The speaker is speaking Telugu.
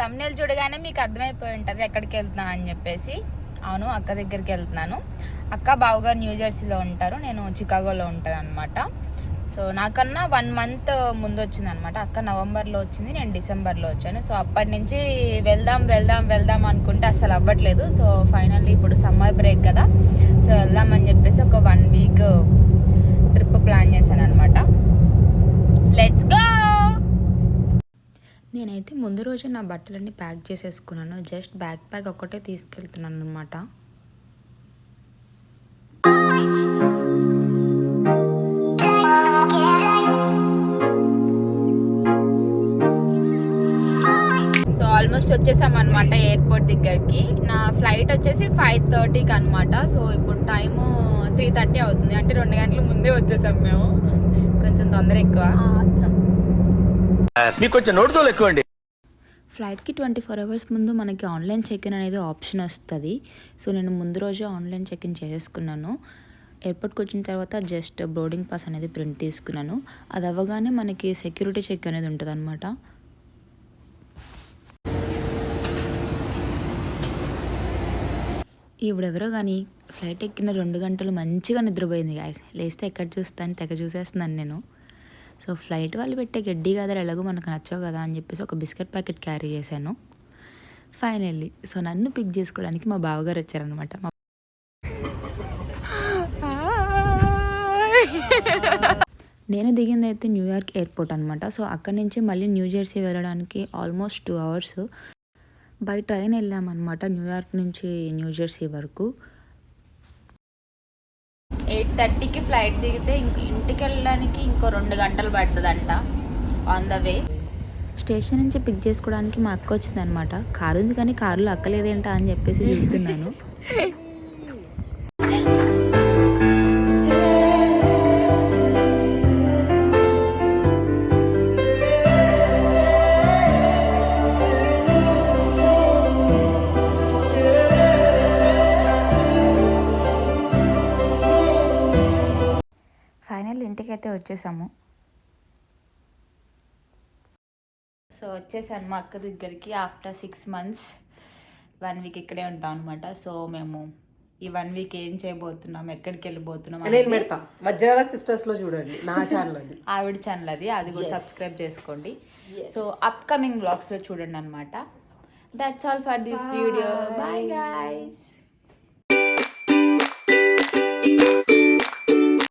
తమ్నేల్ చూడగానే మీకు అర్థమైపోయి ఉంటుంది ఎక్కడికి వెళ్తున్నా అని చెప్పేసి. అవును, అక్క దగ్గరికి వెళ్తున్నాను. అక్క బావగారు న్యూ జెర్సీలో ఉంటారు, నేను చికాగోలో ఉంటాను అనమాట. సో నాకన్నా 1 month ముందు వచ్చింది అనమాట. అక్క నవంబర్లో వచ్చింది, నేను డిసెంబర్లో వచ్చాను. సో అప్పటి నుంచి వెళ్దాం వెళ్దాం వెళ్దాం అనుకుంటే అసలు అవ్వట్లేదు. సో ఫైనల్లీ ఇప్పుడు సమ్మర్ బ్రేక్ కదా, సో వెళ్దామని చెప్పేసి ఒక 1 week ట్రిప్ ప్లాన్ చేశాను అనమాట. Let's go. నేనైతే ముందు రోజు నా బట్టలన్నీ ప్యాక్ చేసేసుకున్నాను. జస్ట్ బ్యాక్ ప్యాక్ ఒక్కటే తీసుకెళ్తున్నాను అనమాట. ఆల్మోస్ట్ వచ్చేసాం అనమాట ఎయిర్పోర్ట్ దగ్గరికి. నా ఫ్లైట్ వచ్చేసి 5:30కి అనమాట. సో ఇప్పుడు టైము 3:30 అవుతుంది, అంటే 2 గంటల ముందే వచ్చేసాం మేము. కొంచెం తొందర ఎక్కువ. ఫ్లైట్కి 24 hours ముందు మనకి ఆన్లైన్ చెక్-ఇన్ అనేది ఆప్షన్ వస్తుంది. సో నేను ముందు రోజు ఆన్లైన్ చెక్-ఇన్ చేసేసుకున్నాను. ఎయిర్పోర్ట్కి వచ్చిన తర్వాత జస్ట్ బోర్డింగ్ పాస్ అనేది ప్రింట్ తీసుకున్నాను. అది అవ్వగానే మనకి సెక్యూరిటీ చెక్ అనేది ఉంటుంది అనమాట. ఇవిడెవరో కానీ ఫ్లైట్ ఎక్కిన 2 గంటలు మంచిగా నిద్రపోయింది. లేస్తే ఎక్కడ చూస్తాను, తెగ చూసేస్తున్నాను నేను. సో ఫ్లైట్ వాళ్ళు పెట్టే గడ్డి కదా, ఎలాగో మనకు నచ్చవు కదా అని చెప్పేసి ఒక బిస్కెట్ ప్యాకెట్ క్యారీ చేశాను. ఫైనల్లీ సో నన్ను పిక్ చేసుకోవడానికి మా బావగారు వచ్చారనమాట. నేను దిగింది అయితే న్యూయార్క్ ఎయిర్పోర్ట్ అనమాట. సో అక్కడి నుంచి మళ్ళీ న్యూ జెర్సీ వెళ్ళడానికి ఆల్మోస్ట్ 2 hours బై ట్రైన్ వెళ్ళామన్నమాట న్యూయార్క్ నుంచి న్యూ జెర్సీ వరకు. 8:30కి ఫ్లైట్ దిగితే ఇంటికి వెళ్ళడానికి ఇంకో 2 గంటలు పడుతుందంట ఆన్ ద వే. స్టేషన్ నుంచి పిక్ చేసుకోవడానికి మా అక్క వచ్చిందనమాట. కారు ఉంది కానీ కారులో అక్కలేదేంటా అని చెప్పేసి చూస్తున్నాను. ఫైనల్ ఇంటికైతే వచ్చేసాము. సో వచ్చేసాను మా అక్క దగ్గరికి ఆఫ్టర్ 6 months. 1 week ఇక్కడే ఉంటాం అనమాట. సో మేము ఈ 1 week ఏం చేయబోతున్నాం, ఎక్కడికి వెళ్ళిపోతున్నాం వజ్రాల సిస్టర్స్ లో చూడండి, నా ఛానల్ అది, ఆవిడ ఛానల్ అది కూడా సబ్స్క్రైబ్ చేసుకోండి. సో అప్కమింగ్ బ్లాగ్స్ లో చూడండి అనమాట. That's all for this video. Bye guys.